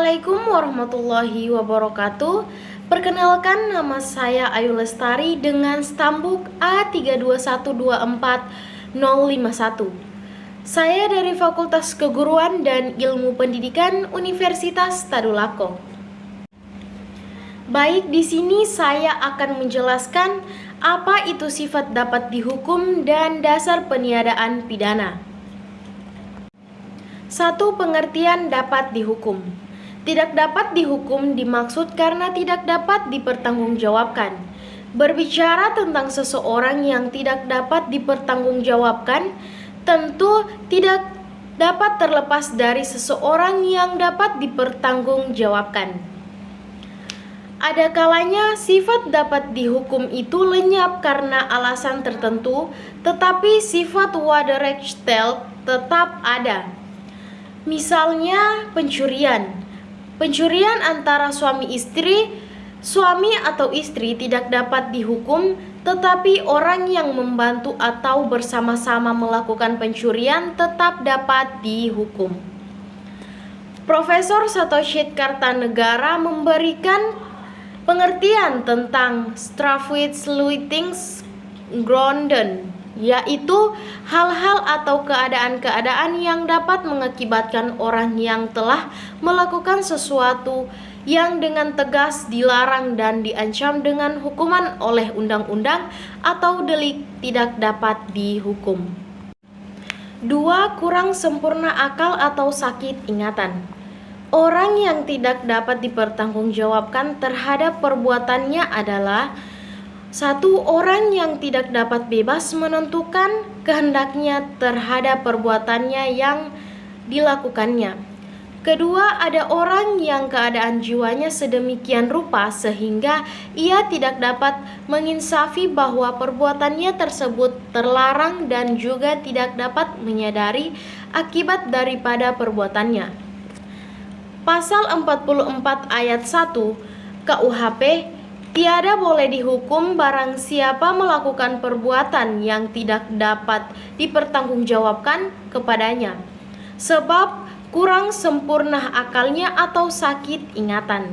Assalamualaikum warahmatullahi wabarakatuh. Perkenalkan, nama saya Ayu Lestari dengan stambuk A32124-051. Saya dari Fakultas Keguruan dan Ilmu Pendidikan Universitas Tadulako. Baik, di sini saya akan menjelaskan apa itu sifat dapat dihukum dan dasar peniadaan pidana. 1. Pengertian dapat dihukum. Tidak dapat dihukum dimaksud karena tidak dapat dipertanggungjawabkan. Berbicara tentang seseorang yang tidak dapat dipertanggungjawabkan, tentu tidak dapat terlepas dari seseorang yang dapat dipertanggungjawabkan. Ada kalanya sifat dapat dihukum itu lenyap karena alasan tertentu, tetapi sifat wederrechteld tetap ada. Misalnya pencurian. Pencurian antara suami istri, suami atau istri tidak dapat dihukum, tetapi orang yang membantu atau bersama-sama melakukan pencurian tetap dapat dihukum. Profesor Satoshi Kartanegara memberikan pengertian tentang strafrechtsleuningsgronden, yaitu hal-hal atau keadaan-keadaan yang dapat mengakibatkan orang yang telah melakukan sesuatu yang dengan tegas dilarang dan diancam dengan hukuman oleh undang-undang atau delik tidak dapat dihukum. 2. Kurang sempurna akal atau sakit ingatan. Orang yang tidak dapat dipertanggungjawabkan terhadap perbuatannya adalah 1. Orang yang tidak dapat bebas menentukan kehendaknya terhadap perbuatannya yang dilakukannya. 2. Ada orang yang keadaan jiwanya sedemikian rupa sehingga ia tidak dapat menginsafi bahwa perbuatannya tersebut terlarang dan juga tidak dapat menyadari akibat daripada perbuatannya. Pasal 44 ayat 1 KUHP, tiada boleh dihukum barang siapa melakukan perbuatan yang tidak dapat dipertanggungjawabkan kepadanya, sebab kurang sempurna akalnya atau sakit ingatan.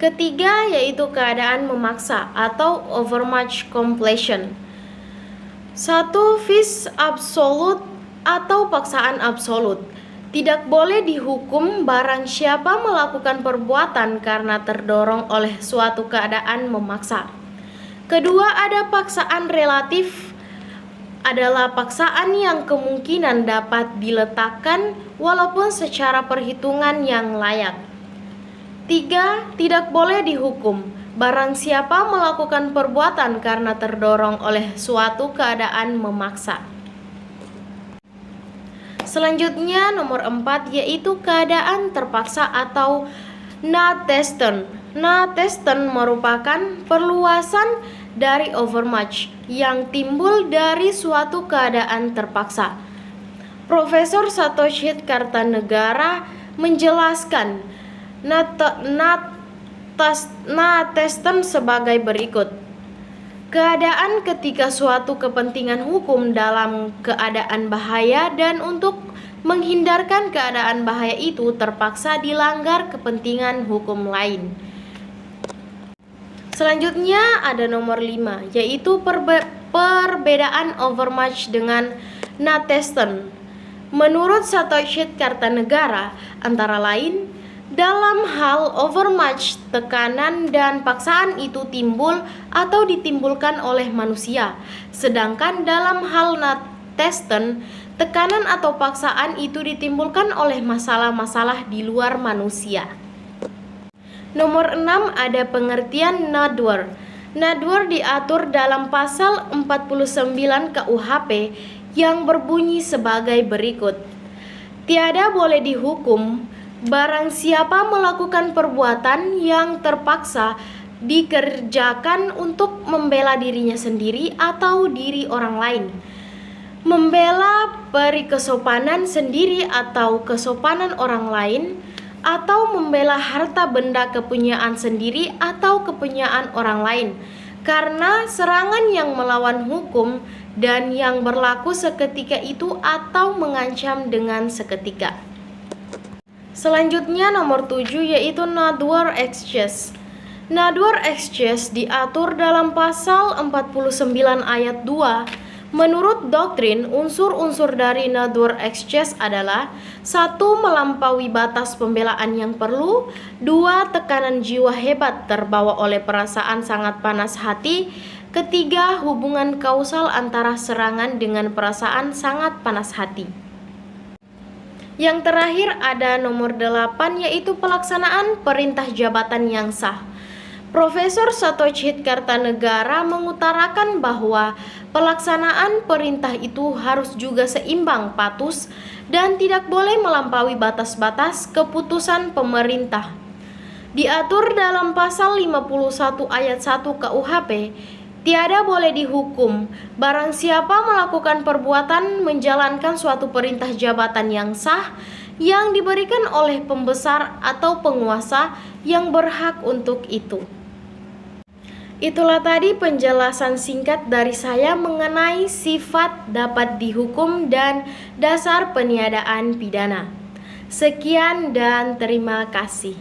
3. Yaitu keadaan memaksa atau overmuch compulsion. 1. Vis absolut atau paksaan absolut. Tidak boleh dihukum barang siapa melakukan perbuatan karena terdorong oleh suatu keadaan memaksa. 2. Ada paksaan relatif, adalah paksaan yang kemungkinan dapat diletakkan walaupun secara perhitungan yang layak. 3. Tidak boleh dihukum barang siapa melakukan perbuatan karena terdorong oleh suatu keadaan memaksa. Selanjutnya nomor 4 yaitu keadaan terpaksa atau natesten. Natesten merupakan perluasan dari overmuch yang timbul dari suatu keadaan terpaksa. Profesor Satoshi Kartanegara menjelaskan natesten sebagai berikut. Keadaan ketika suatu kepentingan hukum dalam keadaan bahaya dan untuk menghindarkan keadaan bahaya itu terpaksa dilanggar kepentingan hukum lain. Selanjutnya ada nomor 5 yaitu perbedaan overmuch dengan natesten. Menurut Satoshi Kartanegara, antara lain, dalam hal overmuch, tekanan dan paksaan itu timbul atau ditimbulkan oleh manusia. Sedangkan dalam hal natesten, tekanan atau paksaan itu ditimbulkan oleh masalah-masalah di luar manusia. Nomor 6 ada pengertian nadwar. Nadwar diatur dalam pasal 49 KUHP yang berbunyi sebagai berikut. Tiada boleh dihukum barang siapa melakukan perbuatan yang terpaksa dikerjakan untuk membela dirinya sendiri atau diri orang lain, membela perikesopanan sendiri atau kesopanan orang lain, atau membela harta benda kepunyaan sendiri atau kepunyaan orang lain, karena serangan yang melawan hukum dan yang berlaku seketika itu atau mengancam dengan seketika. Selanjutnya nomor 7 yaitu nadwar exchange. Nadwar exchange diatur dalam pasal 49 ayat 2. Menurut doktrin, unsur-unsur dari nadwar exchange adalah 1. Melampaui batas pembelaan yang perlu. 2. Tekanan jiwa hebat terbawa oleh perasaan sangat panas hati. Ketiga, hubungan kausal antara serangan dengan perasaan sangat panas hati. Yang terakhir ada nomor 8 yaitu pelaksanaan perintah jabatan yang sah. Profesor Satojhit Kartanegara mengutarakan bahwa pelaksanaan perintah itu harus juga seimbang, patus, dan tidak boleh melampaui batas-batas keputusan pemerintah. Diatur dalam pasal 51 ayat 1 KUHP, tiada boleh dihukum barang siapa melakukan perbuatan menjalankan suatu perintah jabatan yang sah yang diberikan oleh pembesar atau penguasa yang berhak untuk itu. Itulah tadi penjelasan singkat dari saya mengenai sifat dapat dihukum dan dasar peniadaan pidana. Sekian dan terima kasih.